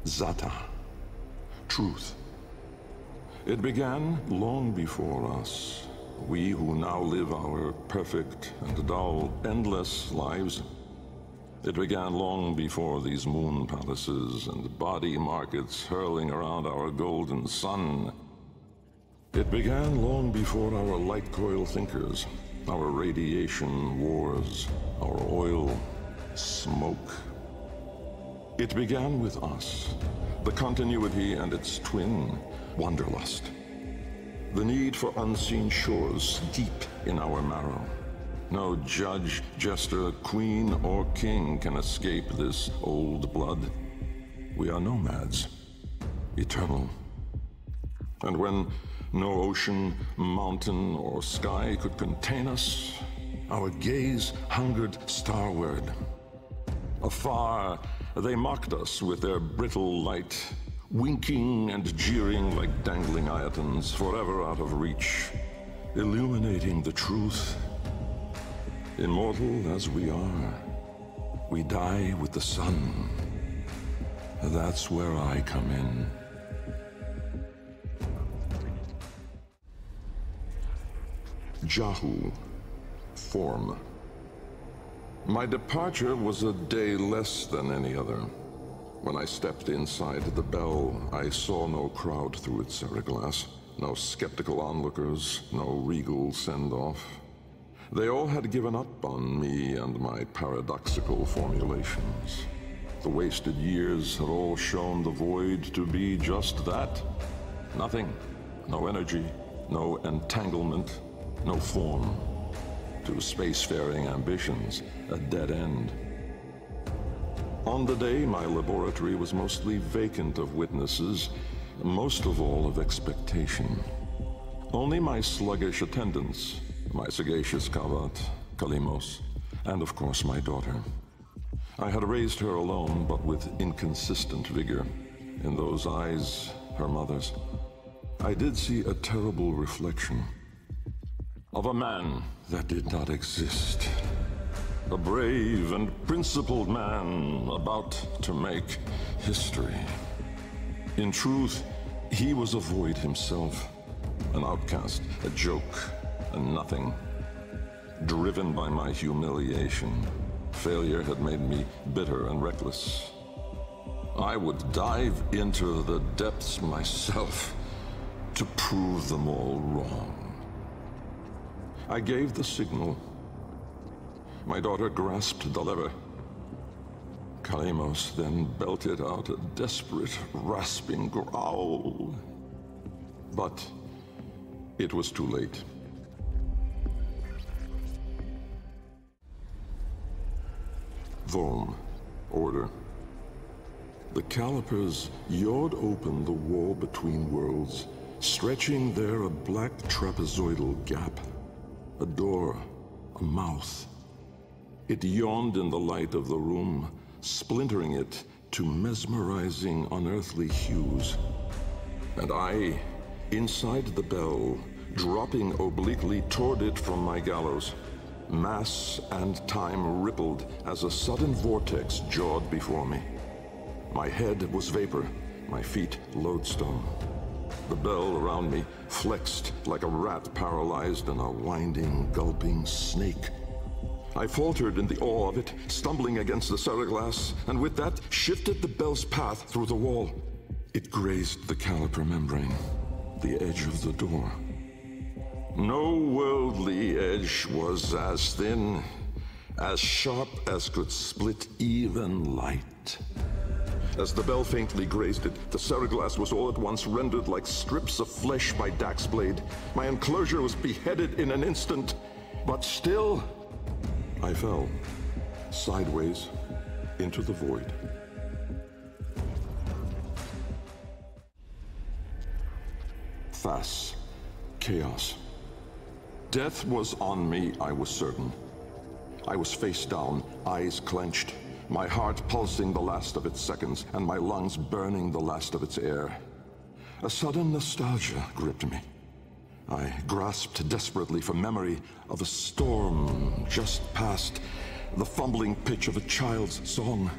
Zata. Truth. It began long before us. We who now live our perfect and dull, endless lives. It began long before these moon palaces and body markets hurling around our golden sun. It began long before our light coil thinkers, our radiation wars, our oil smoke. It began with us, the continuity and its twin, wanderlust. The need for unseen shores deep in our marrow. No judge, jester, queen, or king can escape this old blood. We are nomads, eternal. And when no ocean, mountain, or sky could contain us, our gaze hungered starward. Afar, they mocked us with their brittle light, winking and jeering like dangling iotons, forever out of reach, illuminating the truth. Immortal as we are, we die with the sun. That's where I come in. Jahu, form. My departure was a day less than any other. When I stepped inside the bell, I saw no crowd through its seriglass, no skeptical onlookers, no regal send-off. They all had given up on me and my paradoxical formulations. The wasted years had all shown the void to be just that. Nothing. No energy, no entanglement, no form. To spacefaring ambitions, a dead end. On the day, my laboratory was mostly vacant of witnesses, most of all of expectation. Only my sluggish attendants, my sagacious Kavat, Kalimos, and of course my daughter. I had raised her alone, but with inconsistent vigor. In those eyes, her mother's, I did see a terrible reflection of a man that did not exist. A brave and principled man about to make history. In truth, he was a void himself, an outcast, a joke, a nothing. Driven by my humiliation, failure had made me bitter and reckless. I would dive into the depths myself to prove them all wrong. I gave the signal. My daughter grasped the lever. Kalimos then belted out a desperate, rasping growl. But it was too late. Vom, order. The calipers yawed open the wall between worlds, stretching there a black trapezoidal gap. A door, a mouth. It yawned in the light of the room, splintering it to mesmerizing, unearthly hues. And I, inside the bell, dropping obliquely toward it from my gallows. Mass and time rippled as a sudden vortex jawed before me. My head was vapor, my feet lodestone. The bell around me flexed like a rat paralyzed in a winding, gulping snake. I faltered in the awe of it, stumbling against the seriglass, and with that shifted the bell's path through the wall. It grazed the caliper membrane, the edge of the door. No worldly edge was as thin, as sharp as could split even light. As the bell faintly grazed it, the seriglass was all at once rendered like strips of flesh by Dax's blade. My enclosure was beheaded in an instant, but still, I fell, sideways, into the void. Thas, chaos. Death was on me, I was certain. I was face down, eyes clenched, my heart pulsing the last of its seconds, and my lungs burning the last of its air. A sudden nostalgia gripped me. I grasped desperately for memory of a storm just past, the fumbling pitch of a child's song.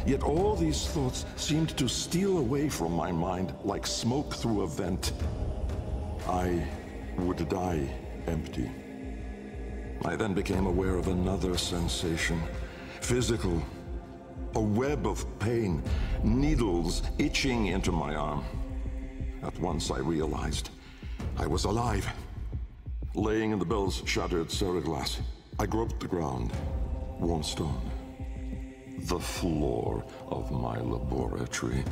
Yet all these thoughts seemed to steal away from my mind like smoke through a vent. I would die empty. I then became aware of another sensation, physical. A web of pain, needles itching into my arm. At once I realized I was alive. Laying in the bell's shattered ceraglass, I groped the ground, warm stone. The floor of my laboratory.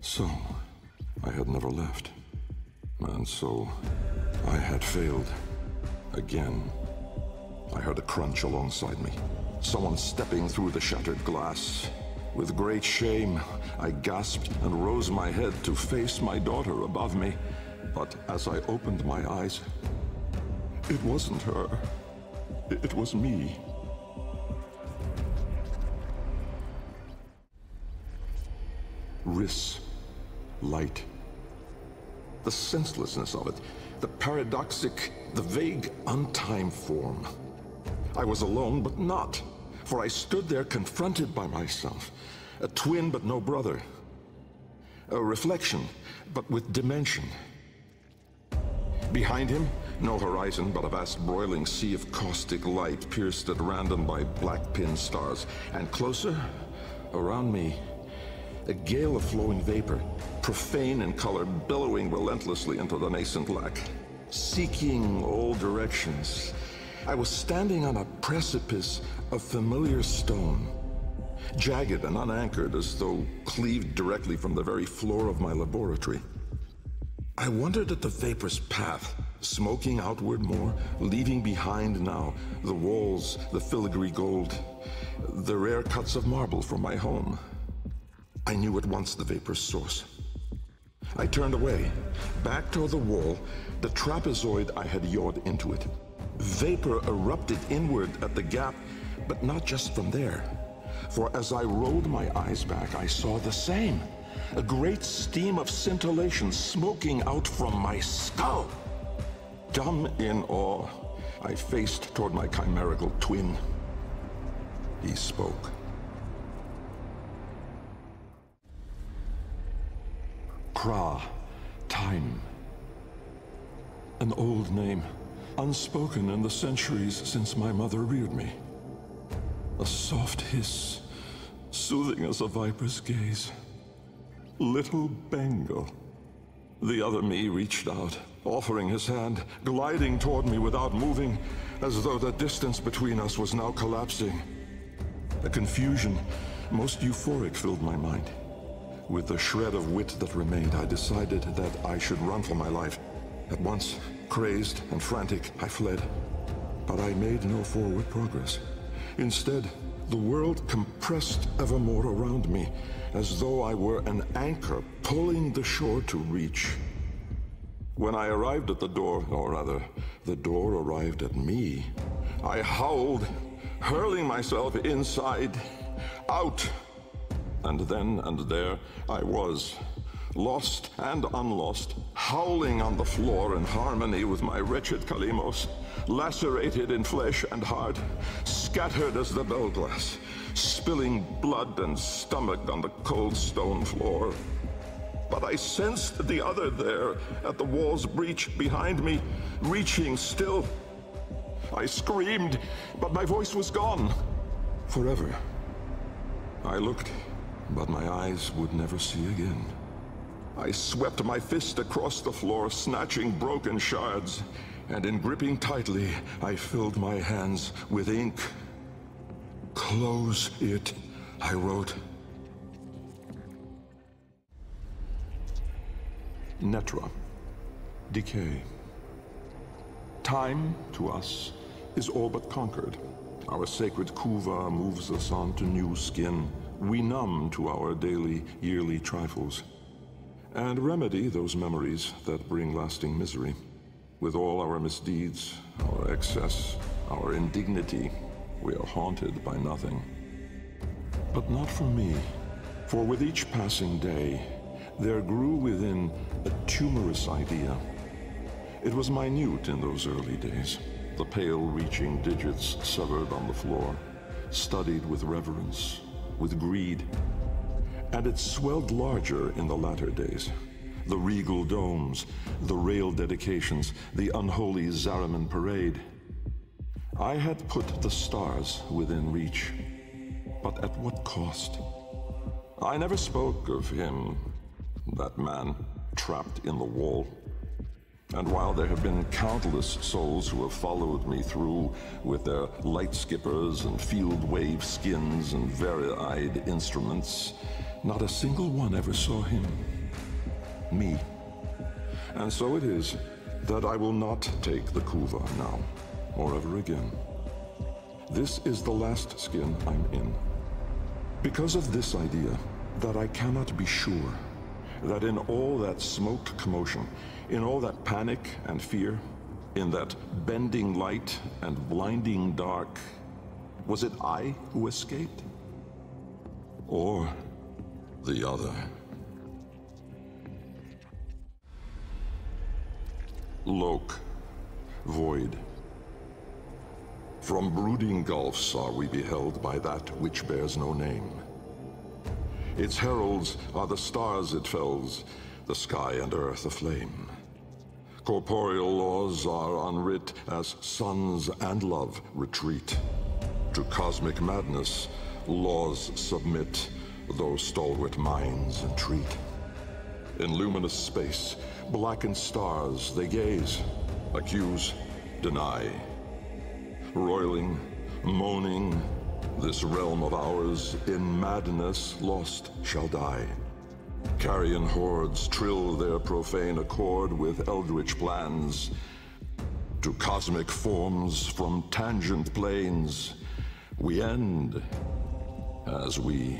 So, I had never left. And so, I had failed. Again. I heard a crunch alongside me. Someone stepping through the shattered glass. With great shame, I gasped and rose my head to face my daughter above me. But as I opened my eyes, it wasn't her. It was me. Riss. Light. The senselessness of it. The paradoxic, the vague, untimed form. I was alone, but not. For I stood there confronted by myself. A twin, but no brother. A reflection, but with dimension. Behind him, no horizon, but a vast broiling sea of caustic light pierced at random by black pin stars. And closer, around me, a gale of flowing vapor, profane in color, billowing relentlessly into the nascent lack. Seeking all directions. I was standing on a precipice of familiar stone, jagged and unanchored as though cleaved directly from the very floor of my laboratory. I wondered at the vapor's path, smoking outward more, leaving behind now the walls, the filigree gold, the rare cuts of marble from my home. I knew at once the vapor's source. I turned away, back toward the wall, the trapezoid I had yawed into it. Vapor erupted inward at the gap, but not just from there. For as I rolled my eyes back, I saw the same. A great steam of scintillation smoking out from my skull. Dumb in awe, I faced toward my chimerical twin. He spoke. Kra, time. An old name, unspoken in the centuries since my mother reared me. A soft hiss, soothing as a viper's gaze. Little Bengel. The other me reached out, offering his hand, gliding toward me without moving, as though the distance between us was now collapsing. A confusion, most euphoric, filled my mind. With the shred of wit that remained, I decided that I should run for my life. At once, crazed and frantic, I fled. But I made no forward progress. Instead, the world compressed ever more around me, as though I were an anchor pulling the shore to reach. When I arrived at the door, or rather, the door arrived at me, I howled, hurling myself inside, out. And then and there I was, lost and unlost, howling on the floor in harmony with my wretched Kalimos, lacerated in flesh and heart, scattered as the bell glass, spilling blood and stomach on the cold stone floor. But I sensed the other there, at the wall's breach behind me, reaching still. I screamed, but my voice was gone. Forever. I looked, but my eyes would never see again. I swept my fist across the floor, snatching broken shards, and in gripping tightly, I filled my hands with ink. Close it, I wrote. Netra. Decay. Time, to us, is all but conquered. Our sacred kuva moves us on to new skin. We numb to our daily, yearly trifles, and remedy those memories that bring lasting misery. With all our misdeeds, our excess, our indignity, we are haunted by nothing. But not for me, for with each passing day, there grew within a tumorous idea. It was minute in those early days, the pale reaching digits severed on the floor, studied with reverence, with greed. And it swelled larger in the latter days. The regal domes, the rail dedications, the unholy Zariman parade. I had put the stars within reach, but at what cost? I never spoke of him, that man trapped in the wall. And while there have been countless souls who have followed me through with their light skippers and field wave skins and vari-eyed instruments, not a single one ever saw him. Me. And so it is that I will not take the Kuva now, or ever again. This is the last skin I'm in. Because of this idea, that I cannot be sure that in all that smoke commotion, in all that panic and fear, in that bending light and blinding dark, was it I who escaped? Or the other? Lok, void. From brooding gulfs are we beheld by that which bears no name. Its heralds are the stars it fells, the sky and earth aflame. Corporeal laws are unwrit as suns and love retreat. To cosmic madness, laws submit, though stalwart minds entreat. In luminous space, blackened stars they gaze, accuse, deny. Roiling, moaning, this realm of ours in madness lost shall die. Carrion hordes trill their profane accord with eldritch plans. To cosmic forms from tangent planes, we end as we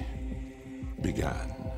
began.